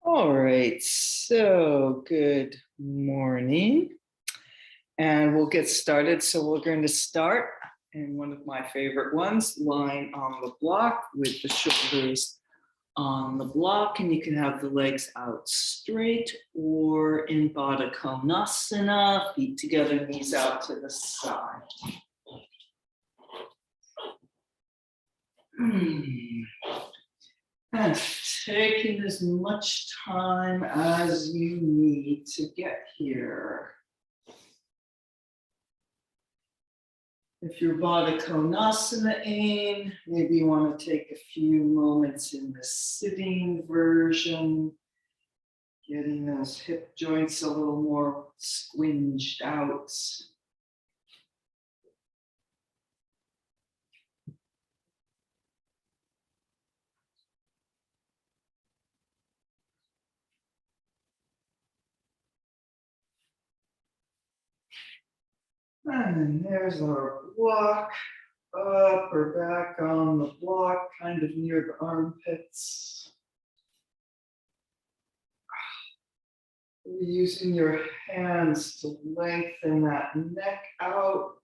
All right, so good morning. And we'll get started. So we're going to start in one of my favorite ones, lying on the block with the shoulders on the block. And you can have the legs out straight or in Baddha Konasana, feet together, knees out to the side. And taking as much time as you need to get here. If you're Baddha Konasana in, maybe you want to take a few moments in the sitting version, getting those hip joints a little more squinged out. And then there's our block, up or back on the block, kind of near the armpits. Using your hands to lengthen that neck out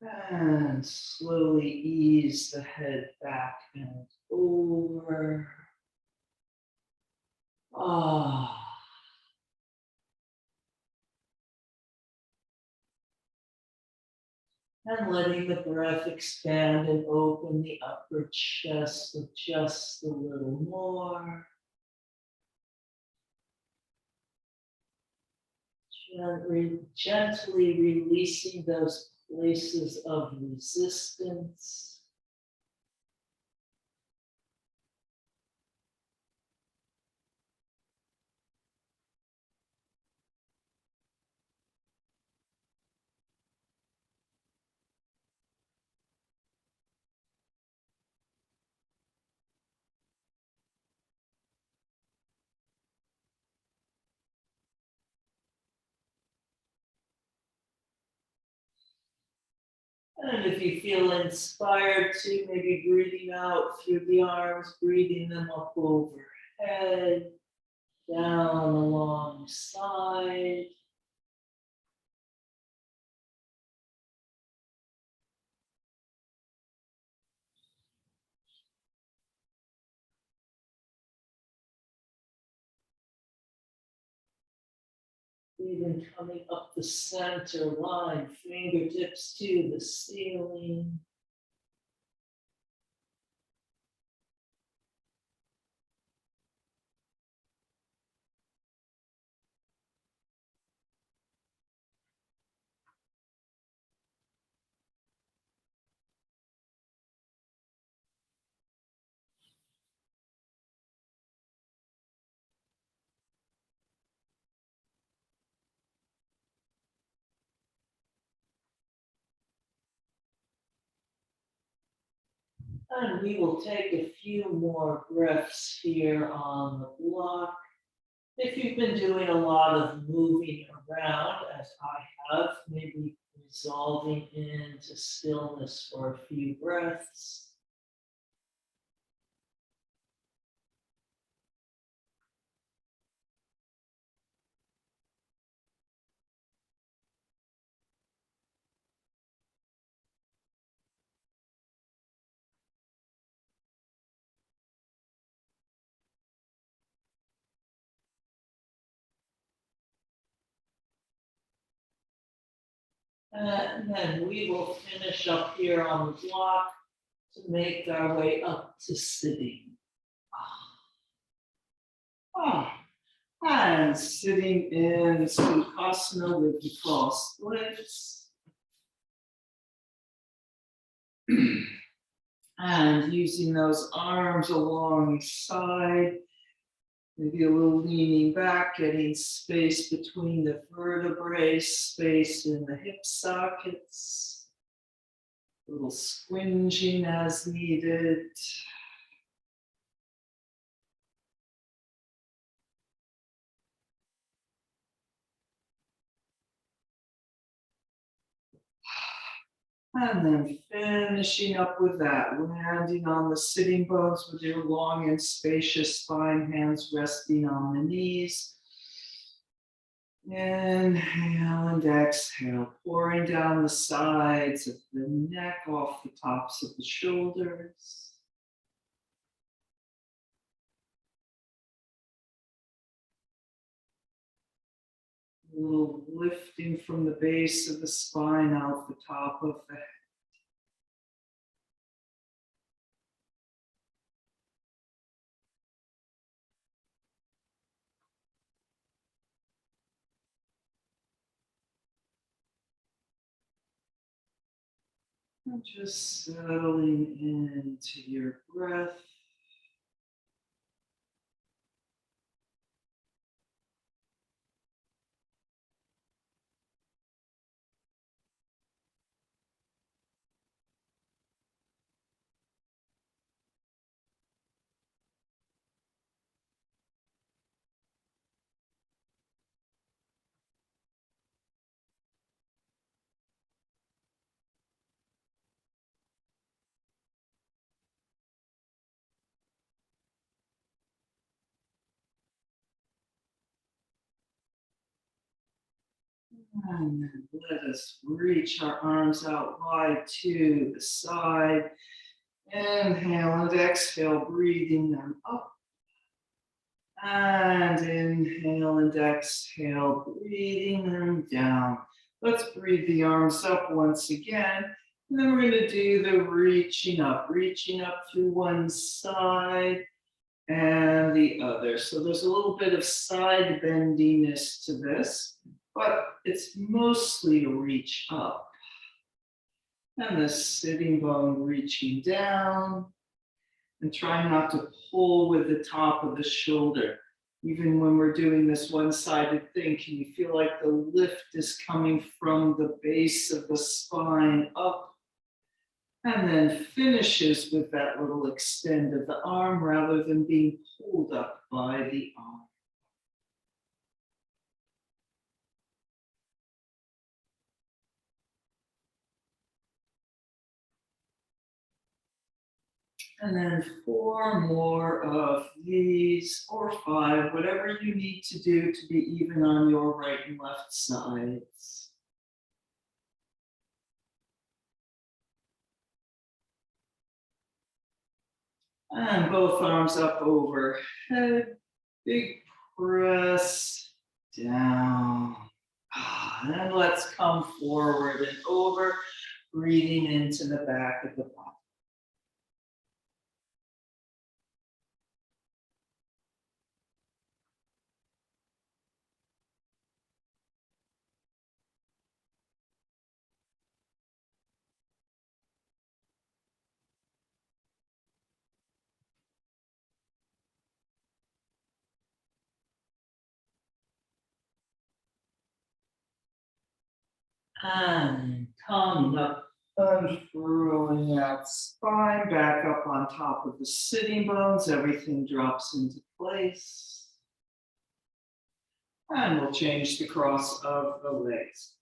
and slowly ease the head back and over. And letting the breath expand and open the upper chest just a little more. Gently releasing those places of resistance. And if you feel inspired to, maybe breathing out through the arms, breathing them up overhead, down along side. Breathing coming up the center line, fingertips to the ceiling. And we will take a few more breaths here on the block. If you've been doing a lot of moving around, as I have, maybe resolving into stillness for a few breaths. And then we will finish up here on the block to make our way up to sitting. And sitting in Sukhasana with the cross legs. And using those arms alongside. Maybe a little leaning back, getting space between the vertebrae, space in the hip sockets. A little squinging as needed. And then finishing up with that, landing on the sitting bones with your long and spacious spine, hands resting on the knees. Inhale and exhale, pouring down the sides of the neck, off the tops of the shoulders. A little lifting from the base of the spine out the top of the head. And just settling into your breath. And then let us reach our arms out wide to the side. Inhale and exhale, breathing them up. And inhale and exhale, breathing them down. Let's breathe the arms up once again. And then we're going to do the reaching up through one side and the other. So there's a little bit of side bendiness to this, but it's mostly a reach up. And the sitting bone reaching down. And try not to pull with the top of the shoulder. Even when we're doing this one-sided thing, can you feel like the lift is coming from the base of the spine up? And then finishes with that little extend of the arm rather than being pulled up by the arm. And then 4 more of these, or 5, whatever you need to do to be even on your right and left sides. And both arms up overhead. Big press down. And let's come forward and over, breathing into the back of the body. And coming up, unfurling that spine, back up on top of the sitting bones. Everything drops into place. And we'll change the cross of the legs.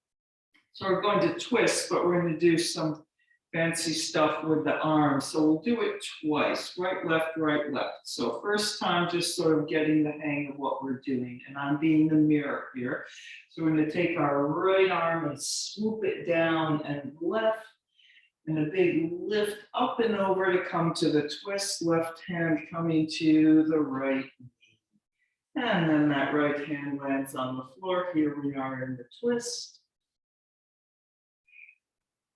So we're going to twist, but we're going to do some fancy stuff with the arms. So we'll do it twice, right, left, right, left. So first time, just sort of getting the hang of what we're doing. And I'm being the mirror here. So we're going to take our right arm and swoop it down and left. And a big lift up and over to come to the twist, left hand coming to the right knee. And then that right hand lands on the floor. Here we are in the twist.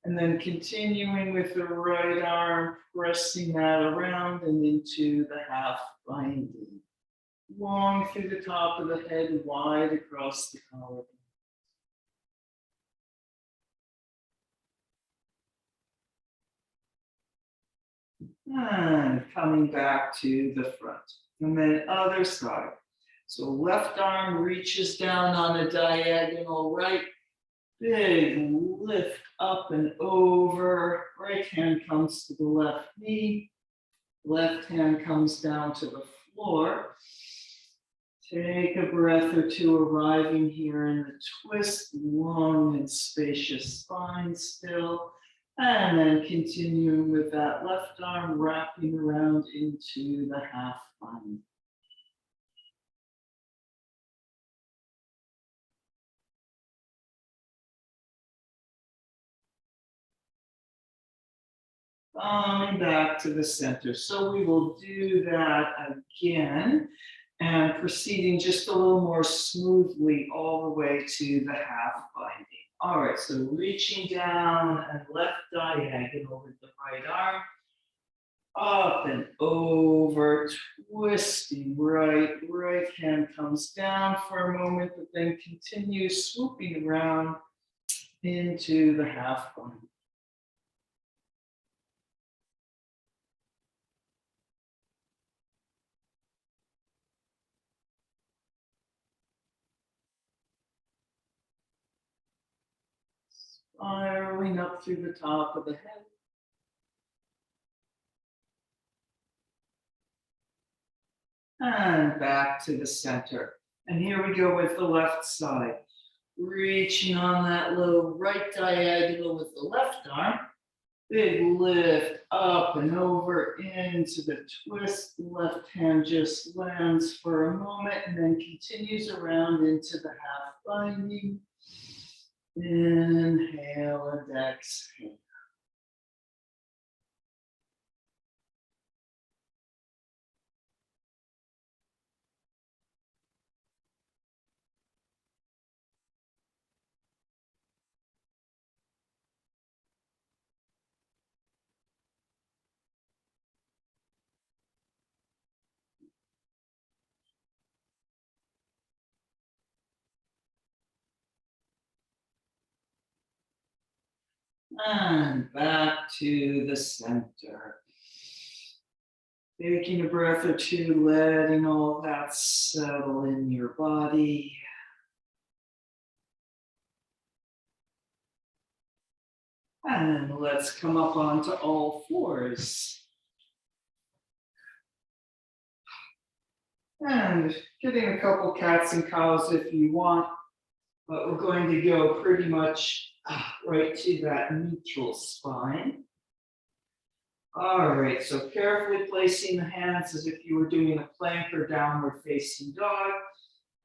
And then continuing with the right arm, pressing that around and into the half binding. Long through the top of the head, wide across the collarbone. And coming back to the front. And then other side. So left arm reaches down on a diagonal right. Big lift up and over. Right hand comes to the left knee. Left hand comes down to the floor. Take a breath or two, arriving here in the twist. Long and spacious spine still. And then continuing with that left arm, wrapping around into the half bind. Coming back to the center. So we will do that again and proceeding just a little more smoothly all the way to the half binding. All right, so reaching down and left diagonal with the right arm, up and over, twisting right hand comes down for a moment, but then continues swooping around into the half bind. Spiraling up through the top of the head. And back to the center. And here we go with the left side. Reaching on that low right diagonal with the left arm. Big lift up and over into the twist. Left hand just lands for a moment and then continues around into the half binding. Inhale and exhale. And back to the center. Taking a breath or two, letting all that settle in your body. And let's come up onto all fours. And getting a couple cats and cows if you want, but we're going to go pretty much right to that neutral spine. All right, so carefully placing the hands as if you were doing a plank or downward facing dog.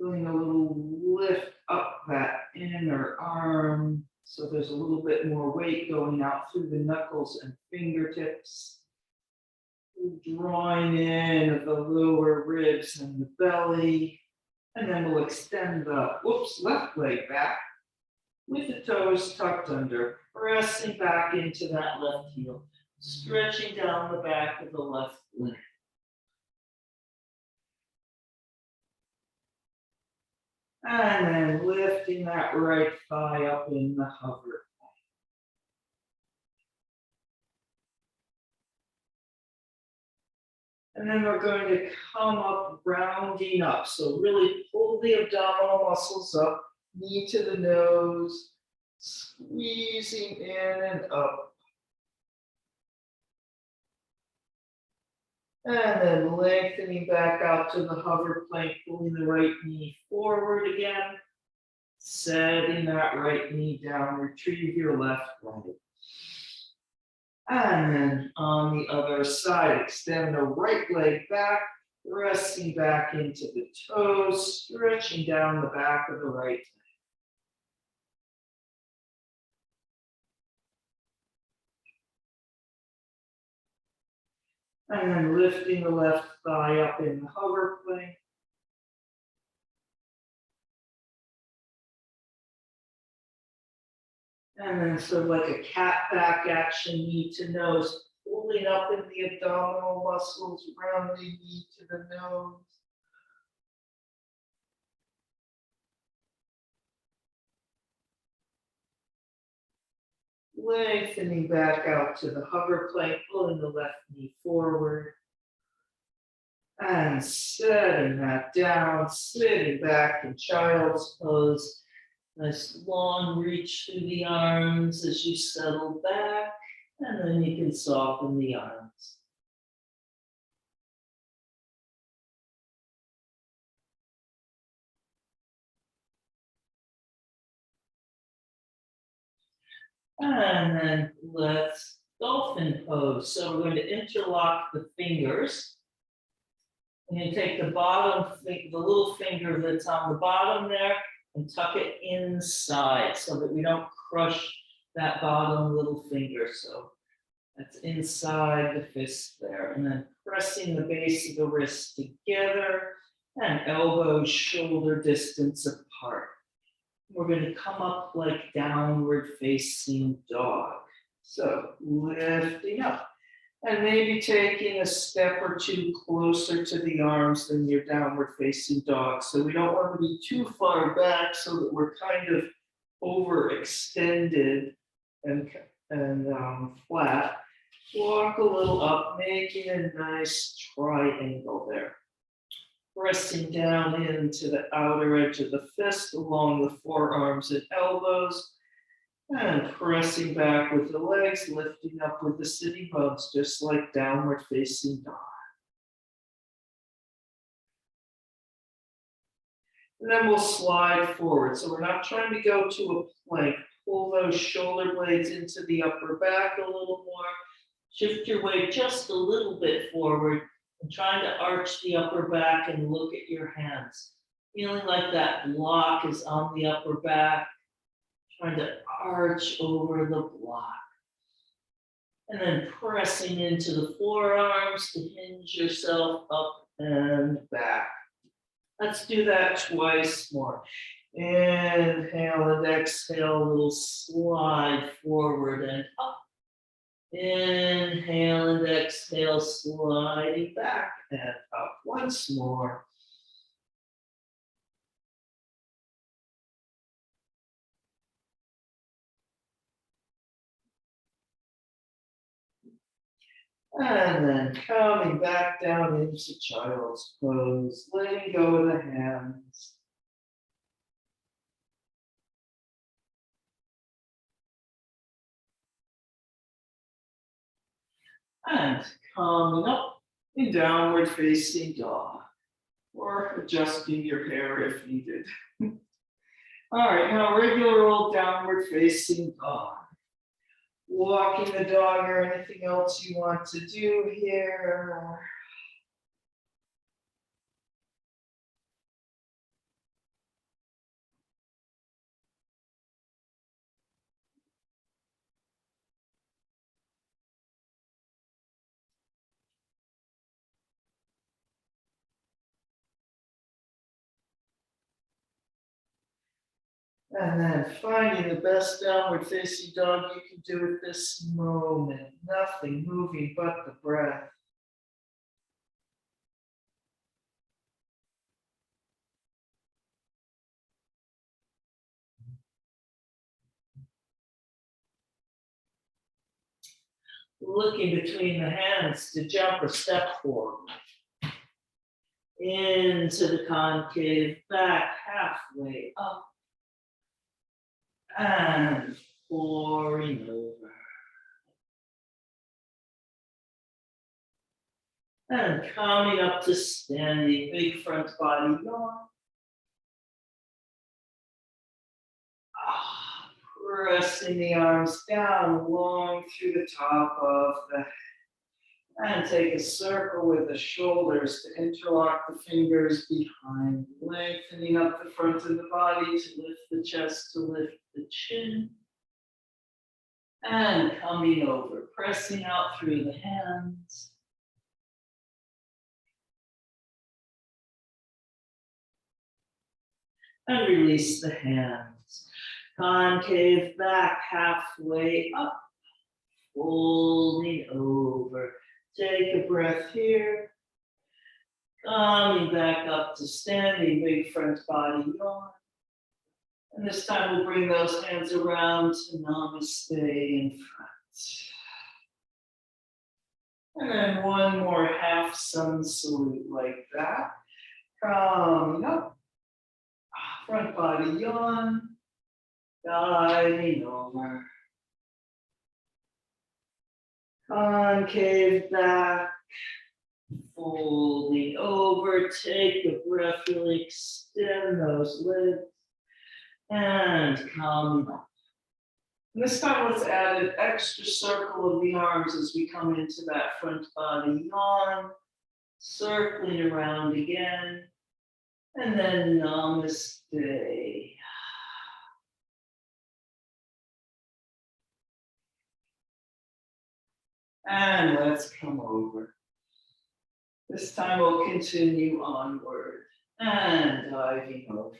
Doing a little lift up that inner arm. So there's a little bit more weight going out through the knuckles and fingertips. Drawing in the lower ribs and the belly. And then we'll extend the, left leg back with the toes tucked under, pressing back into that left heel, stretching down the back of the left leg. And then lifting that right thigh up in the hover. And then we're going to come up, rounding up. So really pull the abdominal muscles up, knee to the nose, squeezing in and up. And then lengthening back out to the hover plank, pulling the right knee forward again. Setting that right knee down, retrieve your left leg. And then on the other side, extend the right leg back, pressing back into the toes, stretching down the back of the right leg. And then lifting the left thigh up in the hover plank. And then sort of like a cat back action, knee to nose, pulling up in the abdominal muscles, rounding knee to the nose. Lengthening back out to the hover plank, pulling the left knee forward. And setting that down, sitting back in child's pose. Nice long reach through the arms as you settle back, and then you can soften the arms. And then let's dolphin pose. So we're going to interlock the fingers. And you take the bottom, the little finger that's on the bottom there, and tuck it inside so that we don't crush that bottom little finger. So that's inside the fist there. And then pressing the base of the wrist together and elbows shoulder distance apart. We're going to come up like downward facing dog. So lifting up and maybe taking a step or two closer to the arms than your downward facing dog. So we don't want to be too far back so that we're kind of overextended and flat. Walk a little up, making a nice triangle there. Pressing down into the outer edge of the fist along the forearms and elbows. And pressing back with the legs, lifting up with the sitting bones, just like downward facing dog. And then we'll slide forward. So we're not trying to go to a plank. Pull those shoulder blades into the upper back a little more. Shift your weight just a little bit forward and trying to arch the upper back and look at your hands. Feeling like that block is on the upper back. Trying to arch over the block. And then pressing into the forearms to hinge yourself up and back. Let's do that twice more. Inhale and exhale, a little slide forward and up. Inhale and exhale, sliding back and up. Once more. And then coming back down into child's pose, letting go of the hands. And coming up in downward facing dog, or adjusting your hair if needed. All right, now regular old downward facing dog. Walking the dog or anything else you want to do here. And then finding the best downward facing dog you can do at this moment. Nothing moving but the breath. Looking between the hands to jump or step forward. Into the concave, back halfway up. And pouring over. And coming up to standing, big front body yawn. Pressing the arms down, long through the top of the head. And take a circle with the shoulders to interlock the fingers behind, lengthening up the front of the body to lift the chest, to lift the chin. And coming over, pressing out through the hands. And release the hands. Concave back halfway up, folding over. Take a breath here. Coming back up to standing, big front body yawn. And this time we'll bring those hands around to Namaste in front. And then one more half sun salute like that. Coming up. Front body yawn. Diving over. Concave back, folding over, take a breath, really extend those legs, and come up. And this time, let's add an extra circle of the arms as we come into that front body yawn, circling around again, and then Namaste. And let's come over. This time we'll continue onward and diving over.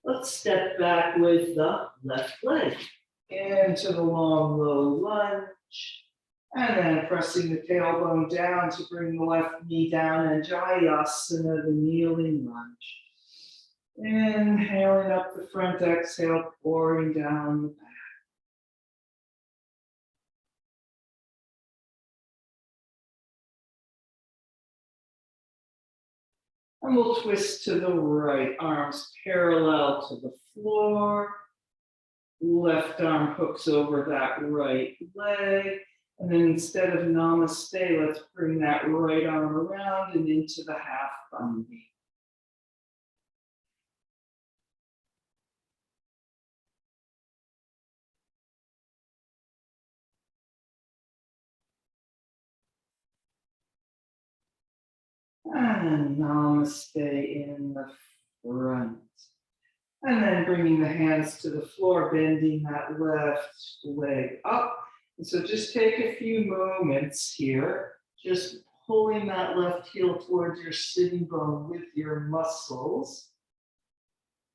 Let's step back with the left leg into the long, low lunge. And then pressing the tailbone down to bring the left knee down and Jayasana, the kneeling lunge. Inhaling up the front, exhale, pouring down the back. And we'll twist to the right, arms parallel to the floor. Left arm hooks over that right leg. And then instead of Namaste, let's bring that right arm around and into the half Bandhi. And Namaste in the front. And then bringing the hands to the floor, bending that left leg up. And so just take a few moments here, just pulling that left heel towards your sitting bone with your muscles.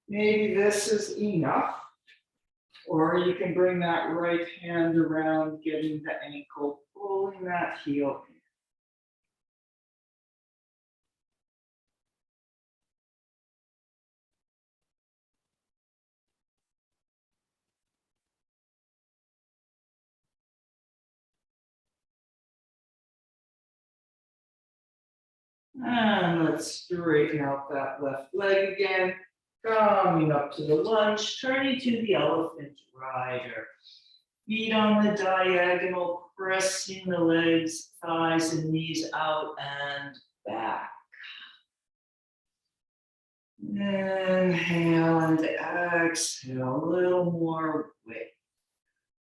Maybe this is enough, or you can bring that right hand around, getting the ankle, pulling that heel in. And let's straighten out that left leg again. Coming up to the lunge, turning to the elephant rider. Feet on the diagonal, pressing the legs, thighs, and knees out and back. Inhale and exhale, a little more width.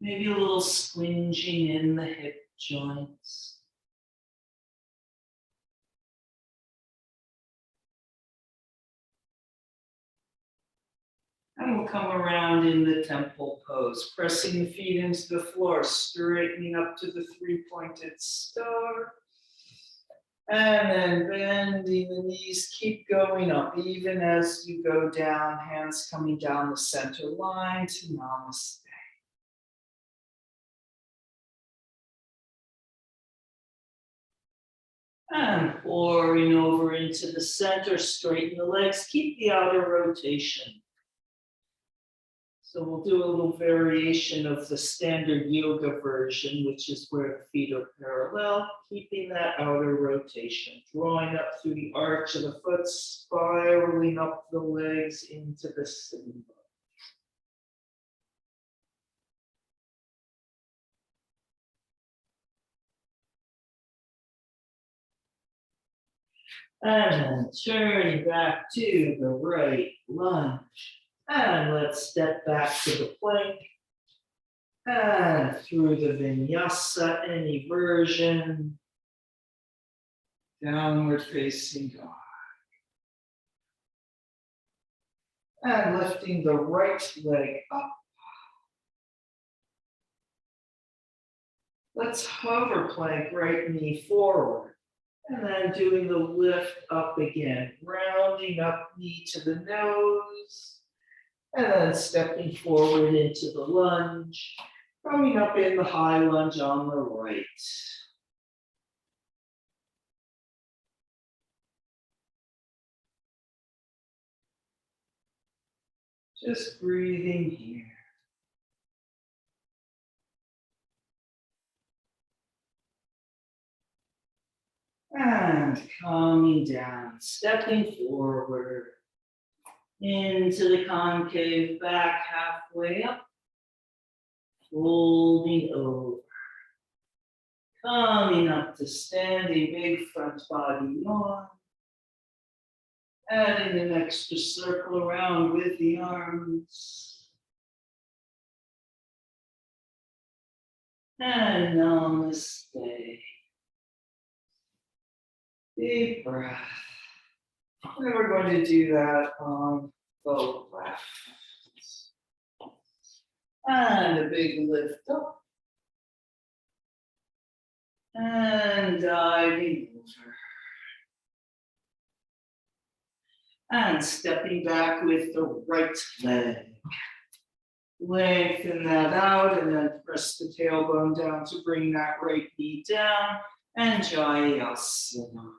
Maybe a little squinging in the hip joints. And we'll come around in the temple pose, pressing the feet into the floor, straightening up to the three-pointed star. And then bending the knees, keep going up, even as you go down, hands coming down the center line to Namaste. And pouring over into the center, straighten the legs, keep the outer rotation. So we'll do a little variation of the standard yoga version, which is where the feet are parallel, keeping that outer rotation, drawing up through the arch of the foot, spiraling up the legs into the sitting bone. And then turning back to the right lunge. And let's step back to the plank. And through the vinyasa, any version. Downward facing dog. And lifting the right leg up. Let's hover plank, right knee forward. And then doing the lift up again, rounding up knee to the nose. And then stepping forward into the lunge, coming up in the high lunge on the right. Just breathing here. And coming down, stepping forward into the concave back, halfway up, folding over. Coming up to standing, big front body yawn. Adding an extra circle around with the arms. And namaste. Deep breath. And we're going to do that on both left. And a big lift up. And diving over. And stepping back with the right leg. Lengthen that out and then press the tailbone down to bring that right knee down. And Jayasana.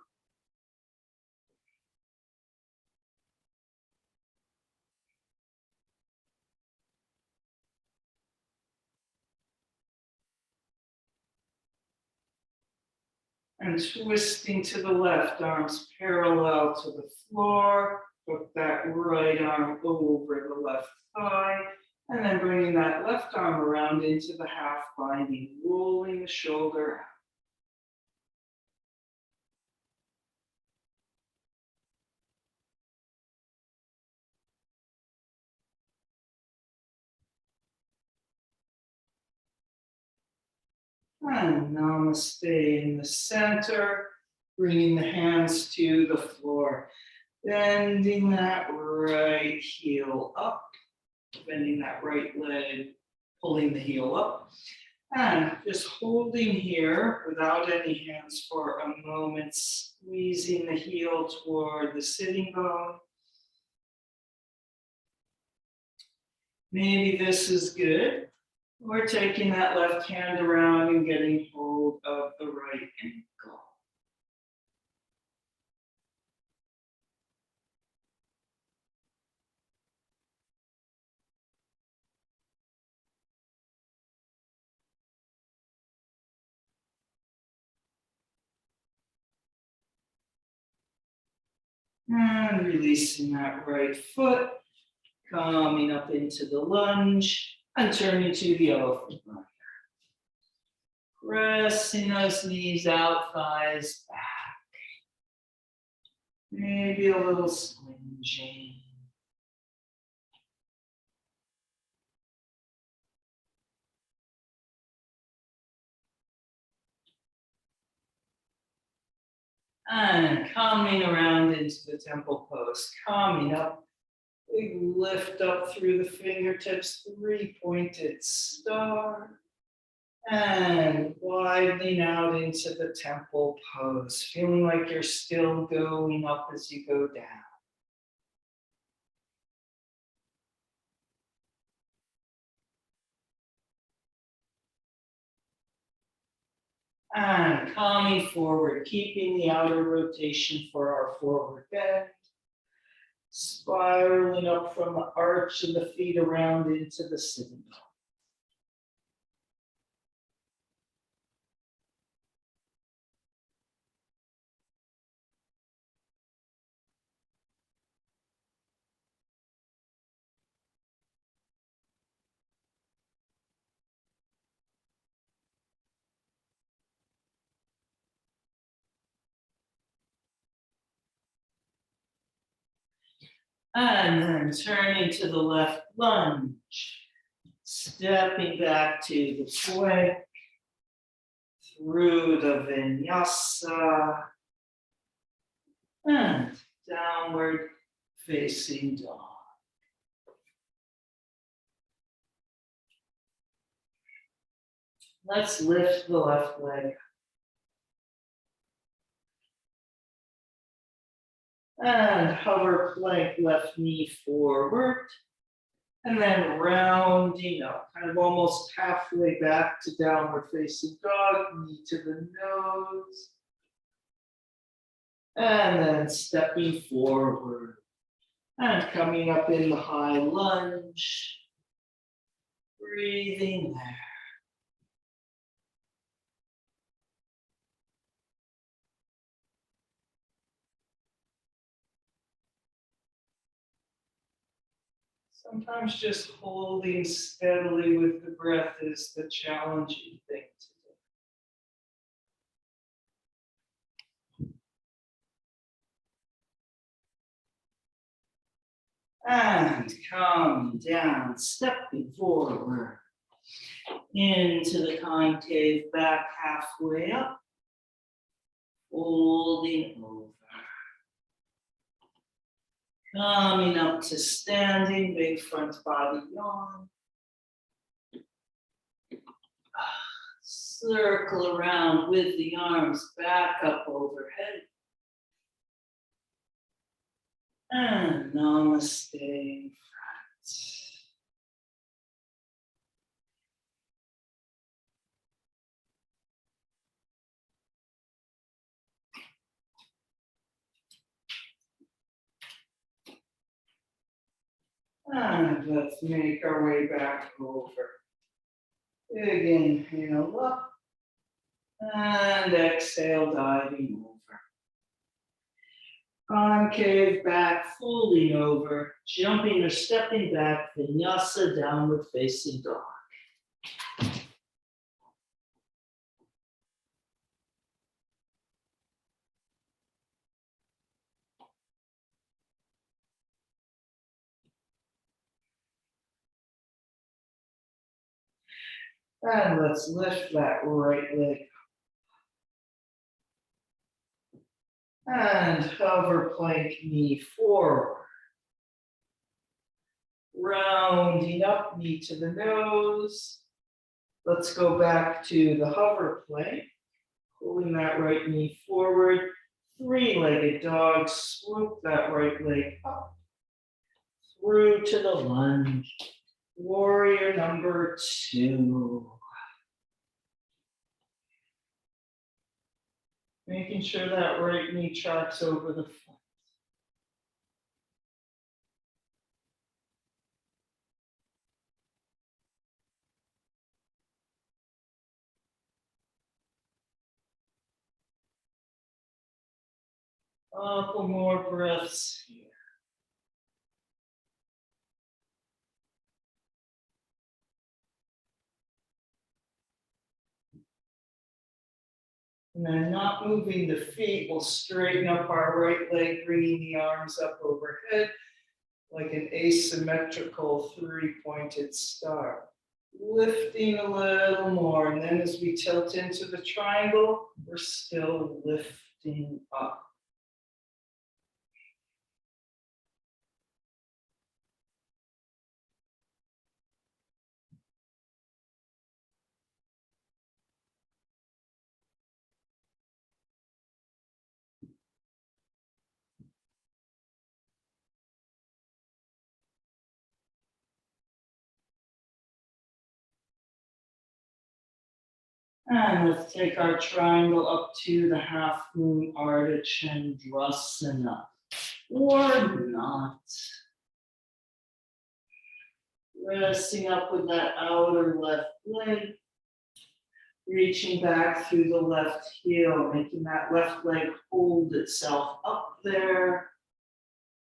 And twisting to the left, arms parallel to the floor. Put that right arm over the left thigh. And then bringing that left arm around into the half binding, rolling the shoulder out. And namaste in the center. Bringing the hands to the floor. Bending that right heel up. Bending that right leg, pulling the heel up. And just holding here without any hands for a moment, squeezing the heel toward the sitting bone. Maybe this is good. We're taking that left hand around and getting hold of the right ankle. And releasing that right foot, coming up into the lunge and turning to the elephant runner. Pressing those knees out, thighs back. Maybe a little squinching. And coming around into the temple pose, coming up, big lift up through the fingertips, three-pointed star. And widening out into the temple pose, feeling like you're still going up as you go down. And coming forward, keeping the outer rotation for our forward bend. Spiraling up from the arch of the feet around into the sitting bone. And then turning to the left lunge. Stepping back to the plank. Through the vinyasa. And downward facing dog. Let's lift the left leg. And hover plank left knee forward. And then rounding up, kind of almost halfway back to downward facing dog, knee to the nose. And then stepping forward. And coming up in the high lunge. Breathing there. Sometimes just holding steadily with the breath is the challenging thing to do. And coming down, stepping forward. Into the concave, back halfway up. Folding over. Coming up to standing, big front body yawn. Circle around with the arms back up overhead. And namaste in front. And let's make our way back over. Big inhale up. And exhale, diving over. Concave back, folding over, jumping or stepping back, vinyasa, downward facing dog. And let's lift that right leg. And hover plank knee forward. Rounding up, knee to the nose. Let's go back to the hover plank. Pulling that right knee forward. Three-legged dog, swoop that right leg up. Through to the lunge. Warrior number 2. Making sure that right knee tracks over the front. Couple more breaths here. And then not moving the feet, we'll straighten up our right leg, bringing the arms up overhead like an asymmetrical 3-pointed star. Lifting a little more, and then as we tilt into the triangle, we're still lifting up. And let's take our triangle up to the half moon Ardha Chandrasana, or not. Resting up with that outer left leg, reaching back through the left heel, making that left leg hold itself up there.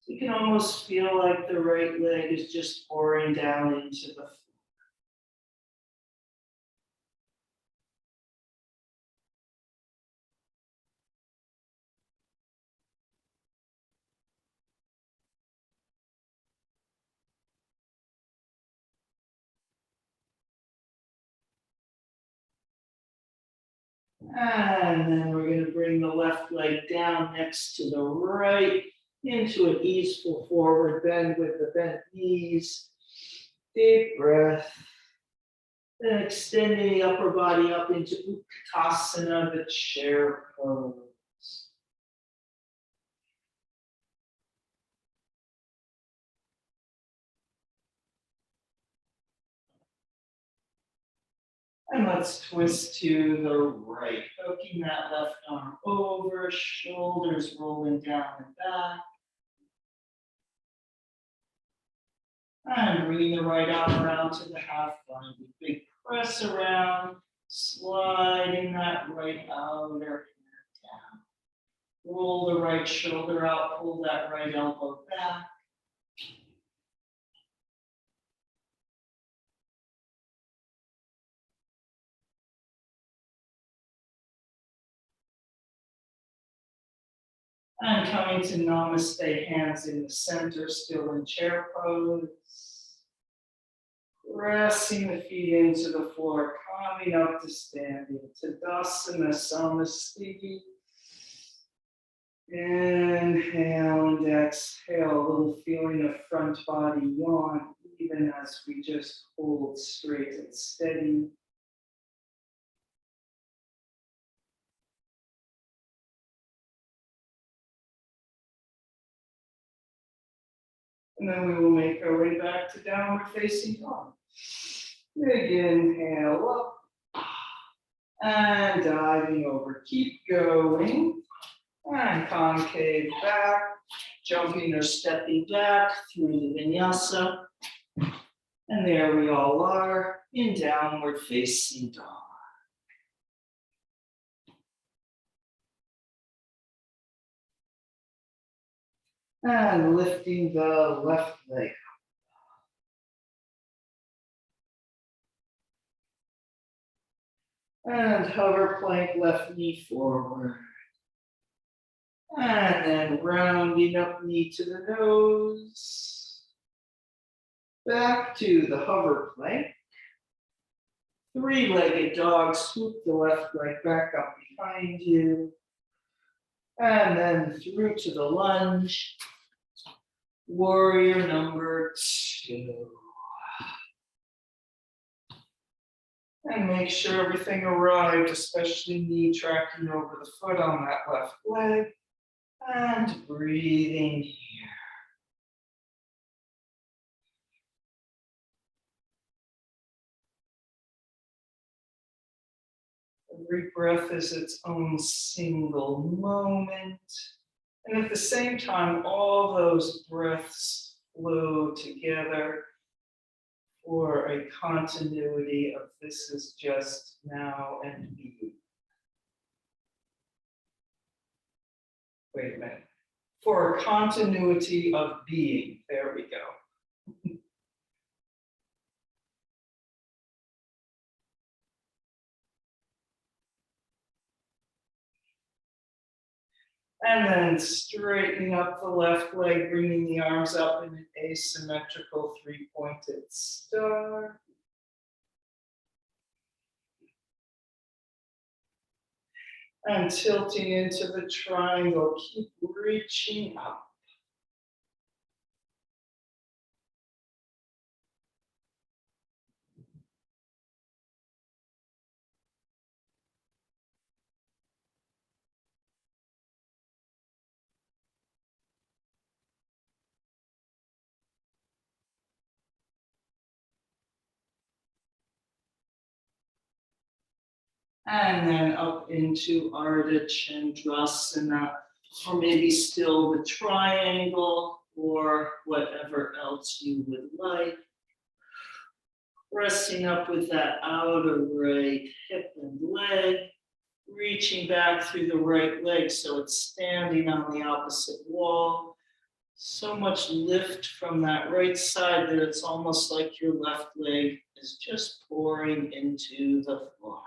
You can almost feel like the right leg is just pouring down into the floor. And then we're going to bring the left leg down next to the right into an easeful forward bend with the bent knees. Deep breath. Then extending the upper body up into Utkatasana, the chair pose. And let's twist to the right, hooking that left arm over, shoulders rolling down and back. And bringing the right arm around to the half bind. Big press around, sliding that right outer hand down. Roll the right shoulder out, pull that right elbow back. And coming to Namaste, hands in the center, still in chair pose. Pressing the feet into the floor, coming up to standing. Tadasana Namaste. Inhale and exhale, a little feeling of front body yawn, even as we just hold straight and steady. And then we will make our way back to downward facing dog. Big inhale up and diving over. Keep going. And concave back, jumping or stepping back through the vinyasa. And there we all are in downward facing dog. And lifting the left leg. And hover plank, left knee forward. And then rounding up knee to the nose. Back to the hover plank. Three-legged dog, swoop the left leg back up behind you. And then through to the lunge. Warrior number 2. And make sure everything arrived, especially knee tracking over the foot on that left leg. And breathing here. Every breath is its own single moment. And at the same time, all those breaths flow together for a continuity of this is just now and being. Wait a minute. For a continuity of being. There we go. And then straightening up the left leg, bringing the arms up in an asymmetrical three-pointed star. And tilting into the triangle, keep reaching up. And then up into Ardha Chandrasana, or maybe still the triangle, or whatever else you would like. Resting up with that outer right hip and leg, reaching back through the right leg so it's standing on the opposite wall. So much lift from that right side that it's almost like your left leg is just pouring into the floor.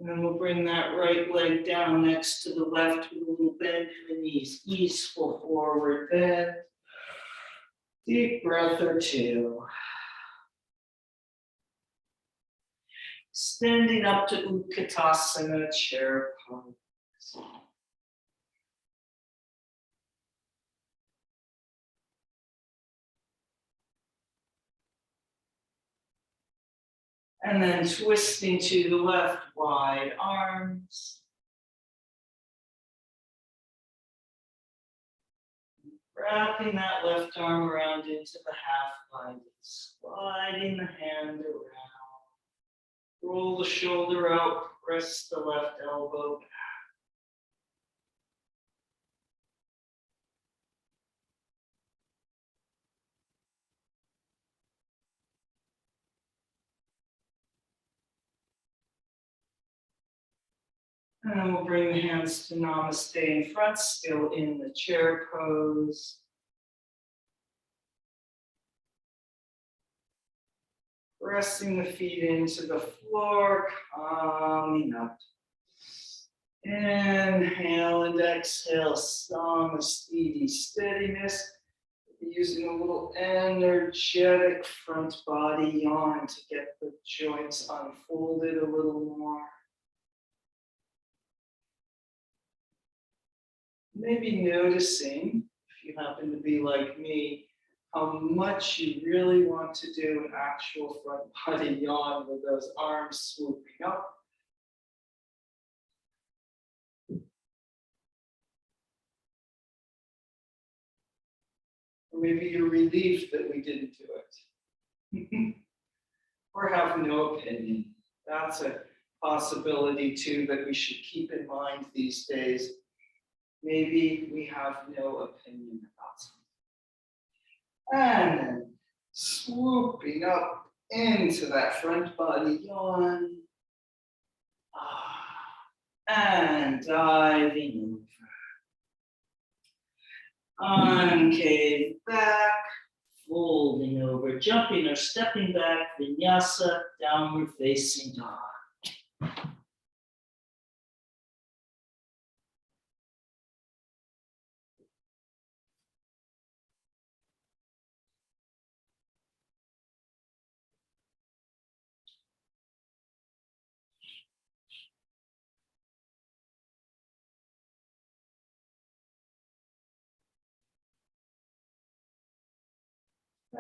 And then we'll bring that right leg down next to the left with a little bend in the knees. Easeful forward bend. Deep breath or two. Standing up to Utkatasana, chair pose. And then twisting to the left, wide arms. Wrapping that left arm around into the half bind, sliding the hand around. Roll the shoulder out, press the left elbow back. And we'll bring the hands to Namaste in front, still in the chair pose. Pressing the feet into the floor, coming up. Inhale and exhale, Namaste, steadiness. Using a little energetic front body yawn to get the joints unfolded a little more. Maybe noticing, if you happen to be like me, how much you really want to do an actual front body yawn with those arms swooping up. Or maybe you're relieved that we didn't do it. Or have no opinion. That's a possibility too that we should keep in mind these days. Maybe we have no opinion about something. And then swooping up into that front body yawn. And diving over. Concave back, folding over, jumping or stepping back, vinyasa, downward facing dog.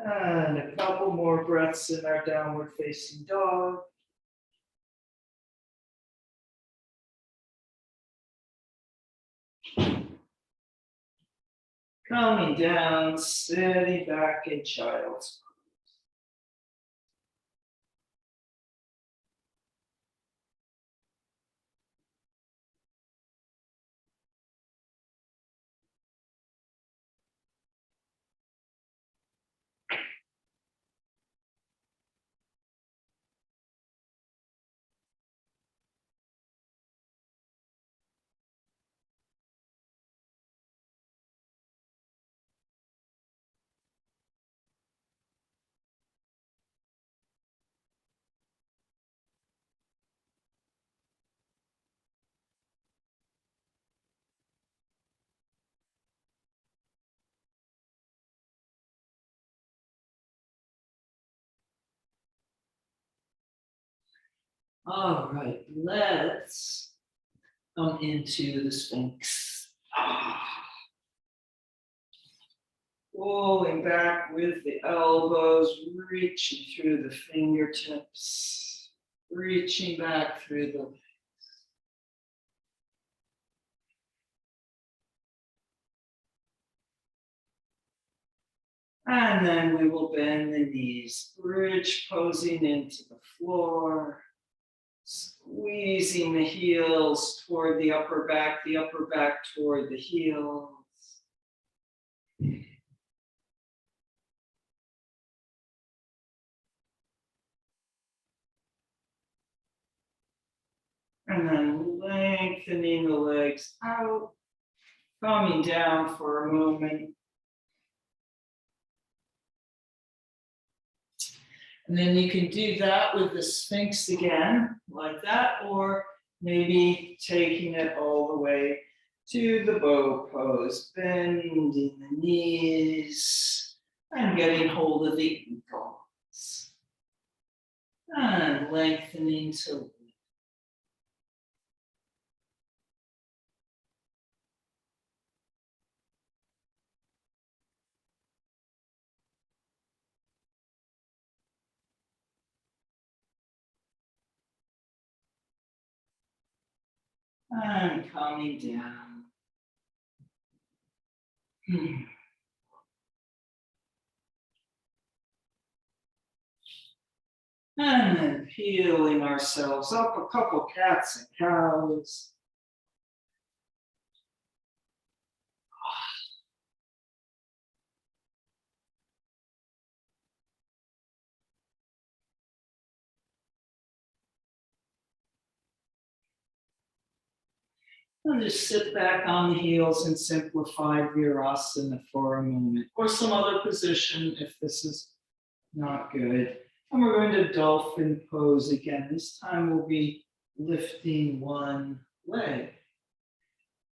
And a couple more breaths in our downward facing dog. Coming down, steady back in child's All right, let's come into the Sphinx. Pulling back with the elbows, reaching through the fingertips, reaching back through the legs. And then we will bend the knees, bridge posing into the floor. Squeezing the heels toward the upper back toward the heels. And then lengthening the legs out, coming down for a moment. And then you can do that with the Sphinx again, like that, or maybe taking it all the way to the bow pose, bending the knees and getting hold of the ankles. And lengthening to and coming down. And then peeling ourselves up a couple cats and cows. And just sit back on the heels and simplify Virasana for a moment, or some other position if this is not good. And we're going to Dolphin Pose again. This time we'll be lifting one leg.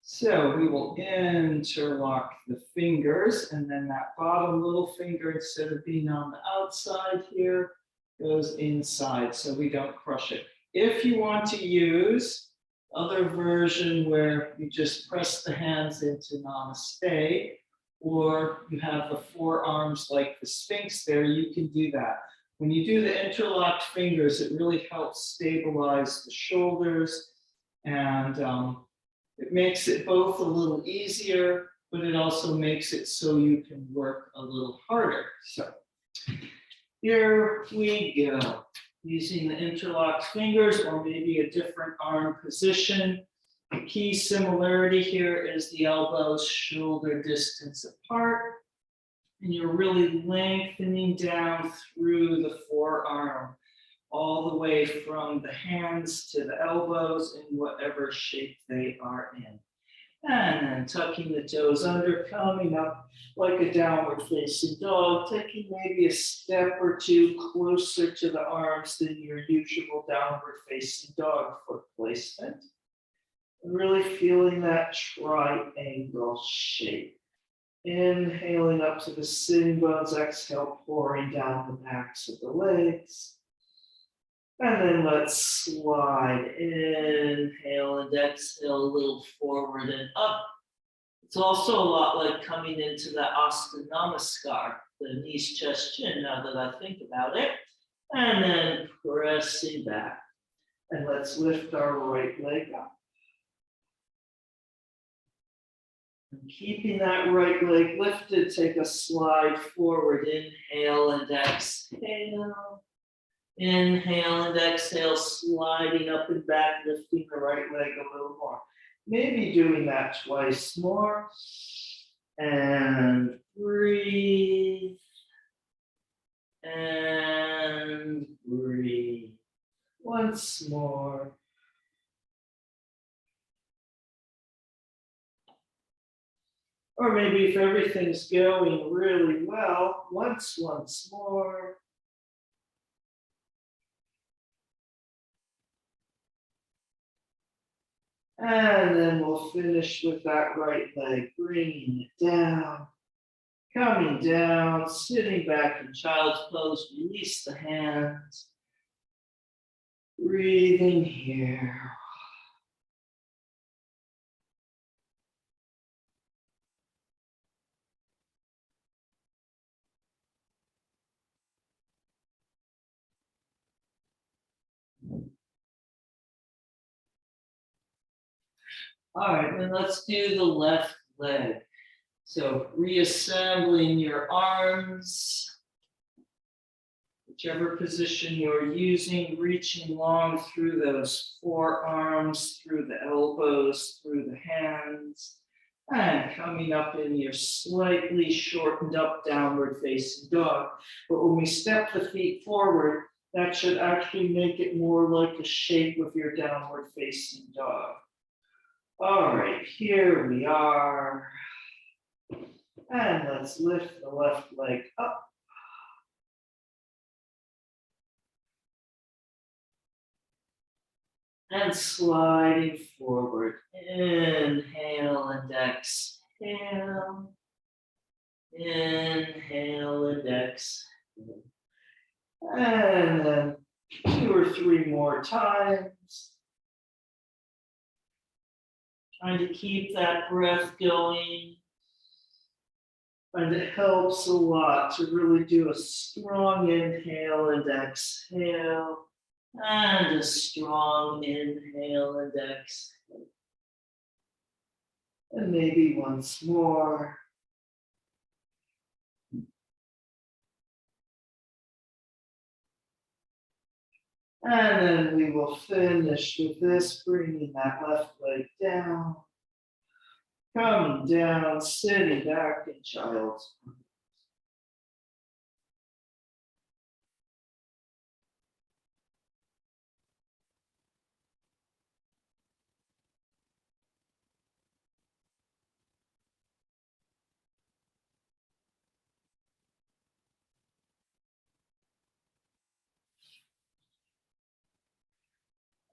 So we will interlock the fingers, and then that bottom little finger, instead of being on the outside here, goes inside so we don't crush it. If you want to use other version where you just press the hands into Namaste, or you have the forearms like the Sphinx there, you can do that. When you do the interlocked fingers, it really helps stabilize the shoulders, and it makes it both a little easier, but it also makes it so you can work a little harder. So here we go. Using the interlocked fingers or maybe a different arm position. The key similarity here is the elbows shoulder distance apart. And you're really lengthening down through the forearm, all the way from the hands to the elbows in whatever shape they are in. And then tucking the toes under, coming up like a downward facing dog, taking maybe a step or two closer to the arms than your usual downward facing dog foot placement. And really feeling that triangle shape. Inhaling up to the sitting bones, exhale, pouring down the backs of the legs. And then let's slide, inhale and exhale a little forward and up. It's also a lot like coming into the Asta Namaskar, the knees, chest, chin, now that I think about it. And then pressing back. And let's lift our right leg up. And keeping that right leg lifted, take a slide forward, inhale and exhale. Inhale and exhale, sliding up and back, lifting the right leg a little more. Maybe doing that twice more. And breathe. And breathe. Once more. Or maybe if everything's going really well, once more. And then we'll finish with that right leg, bringing it down, coming down, sitting back in child's pose, release the hands, breathing here. All right, then let's do the left leg. So reassembling your arms, whichever position you're using, reaching long through those forearms, through the elbows, through the hands, and coming up in your slightly shortened up downward facing dog. But when we step the feet forward, that should actually make it more like the shape of your downward facing dog. All right, here we are. And let's lift the left leg up. And sliding forward. Inhale and exhale. Inhale and exhale. And then 2 or 3 more times. Trying to keep that breath going. And it helps a lot to really do a strong inhale and exhale. And a strong inhale and exhale. And maybe once more. And then we will finish with this, bringing that left leg down. Coming down, sitting back in child's pose.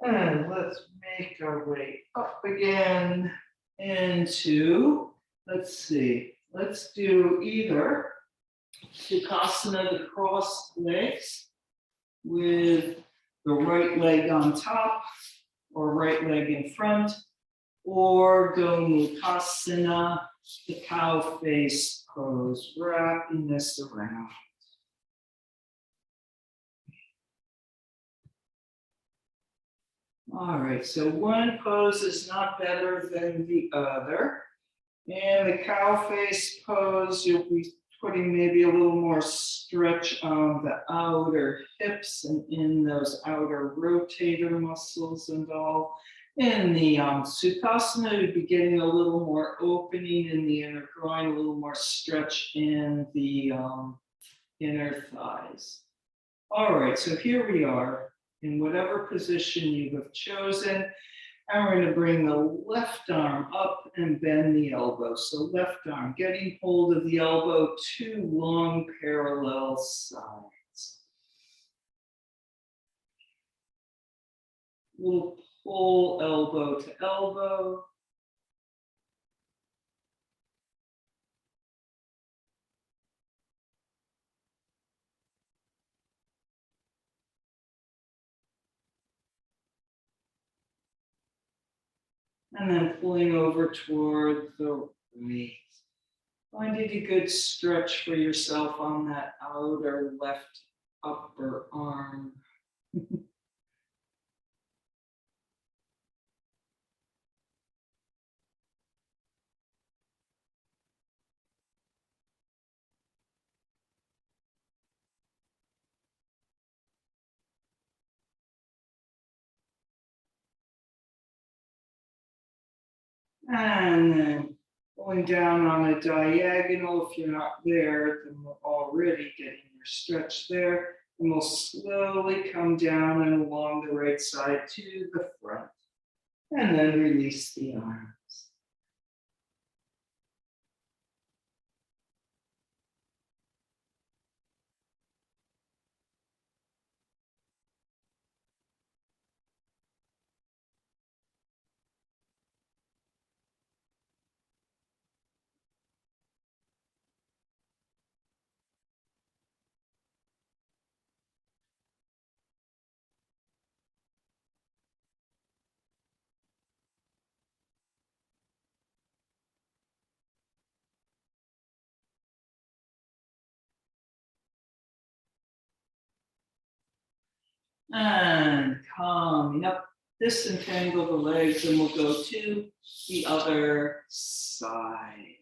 And let's make our way up again into, let's see, let's do either Sukhasana, the crossed legs, with the right leg on top or right leg in front, or go Mukasana, the cow face pose, wrapping this around. All right, so one pose is not better than the other. And the cow face pose, you'll be putting maybe a little more stretch on the outer hips and in those outer rotator muscles and all. In the Sukhasana, you'll be getting a little more opening in the inner groin, a little more stretch in the inner thighs. All right, so here we are in whatever position you have chosen. And we're going to bring the left arm up and bend the elbow. So left arm, getting hold of the elbow, two long parallel sides. We'll pull elbow to elbow. And then pulling over toward the right. Finding a good stretch for yourself on that outer left upper arm. And then going down on a diagonal. If you're not there, then we're already getting your stretch there. And we'll slowly come down and along the right side to the front. And then release the arms. And coming up, disentangle the legs, and we'll go to the other side.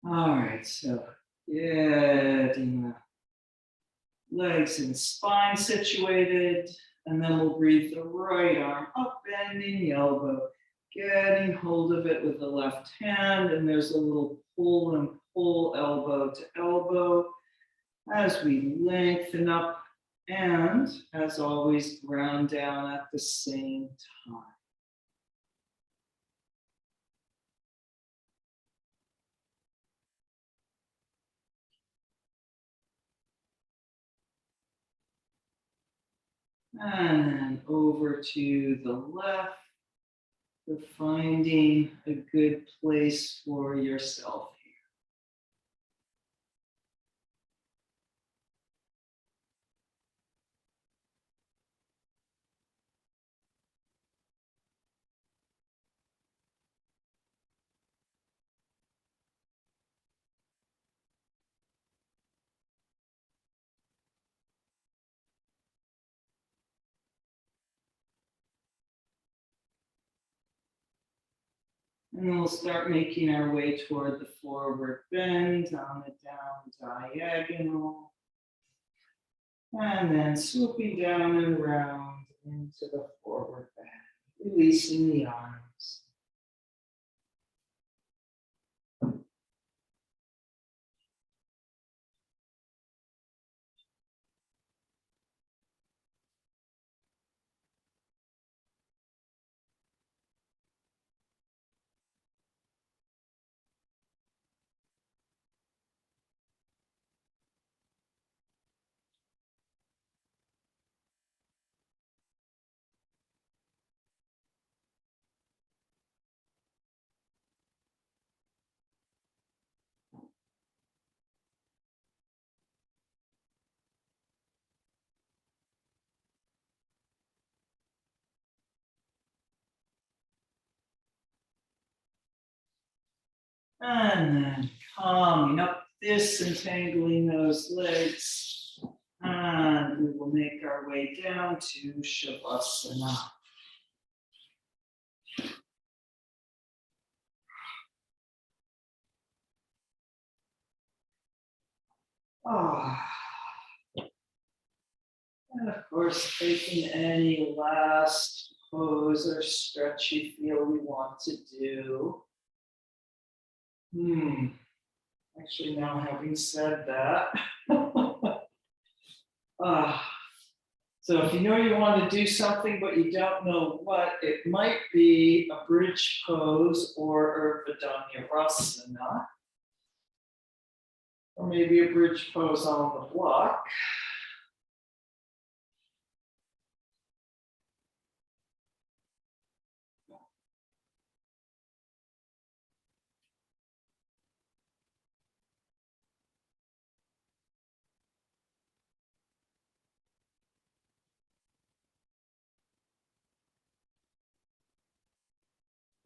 All right, so getting the legs and spine situated, and then we'll breathe the right arm up, bending the elbow, getting hold of it with the left hand, and there's a little pull and pull elbow to elbow as we lengthen up, and as always, ground down at the same time. And then over to the left, for finding a good place for yourself here. And we'll start making our way toward the forward bend on the down diagonal. And then swooping down and around into the forward bend, releasing the arms. And then coming up, disentangling those legs. And we will make our way down to Shavasana. Ah. And of course, taking any last pose or stretch you feel we want to do. Actually, now having said that, so if you know you want to do something but you don't know what, it might be a bridge pose or Urdhva or maybe a bridge pose on the block.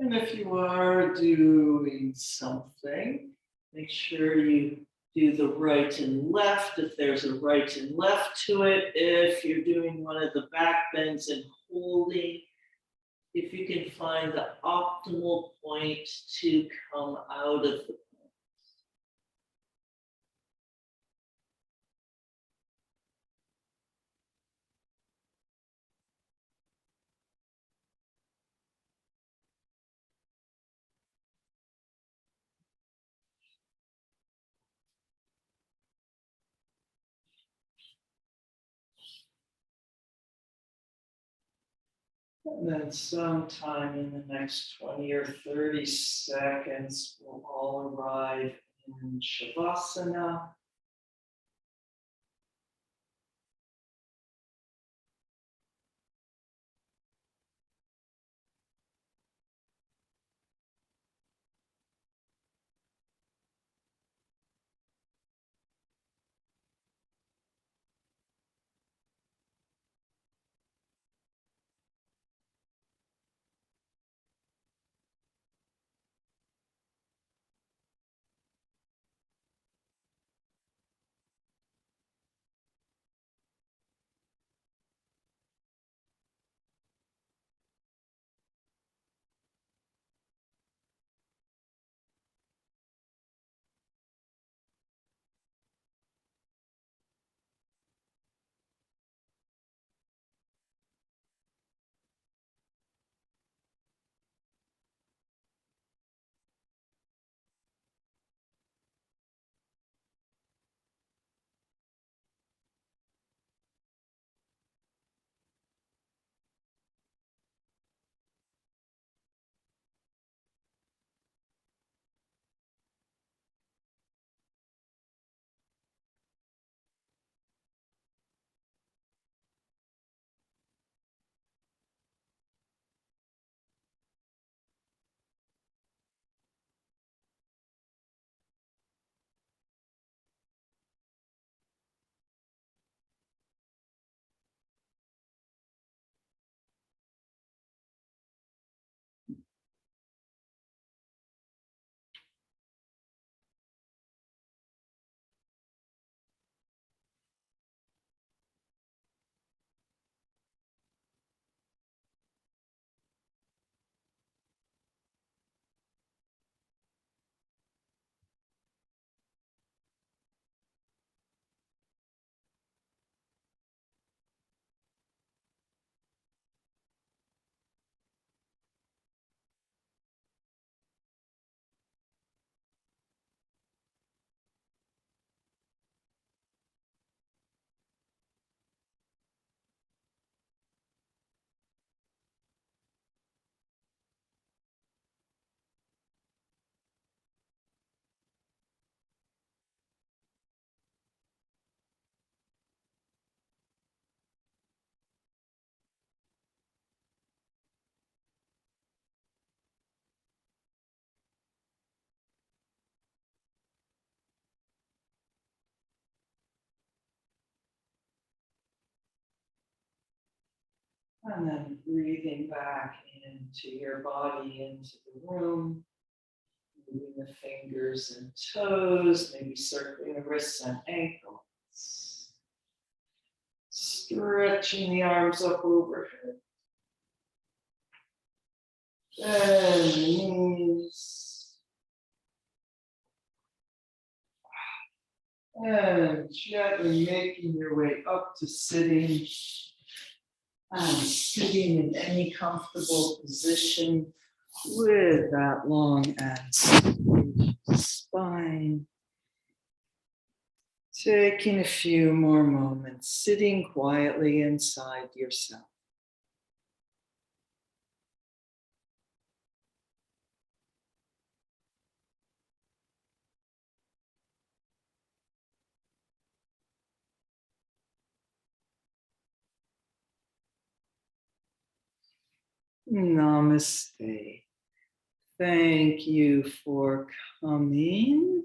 And if you are doing something, make sure you do the right and left, if there's a right and left to it. If you're doing one of the back bends and holding, if you can find the optimal point to come out of the And then sometime in the next 20 or 30 seconds, we'll all arrive in Shavasana. And then breathing back into your body, into the room. moving the fingers and toes, maybe circling the wrists and ankles. Stretching the arms up overhead. Bend the knees. And gently making your way up to sitting. And sitting in any comfortable position with that long and spacious spine. Taking a few more moments, sitting quietly inside yourself. Namaste. Thank you for coming.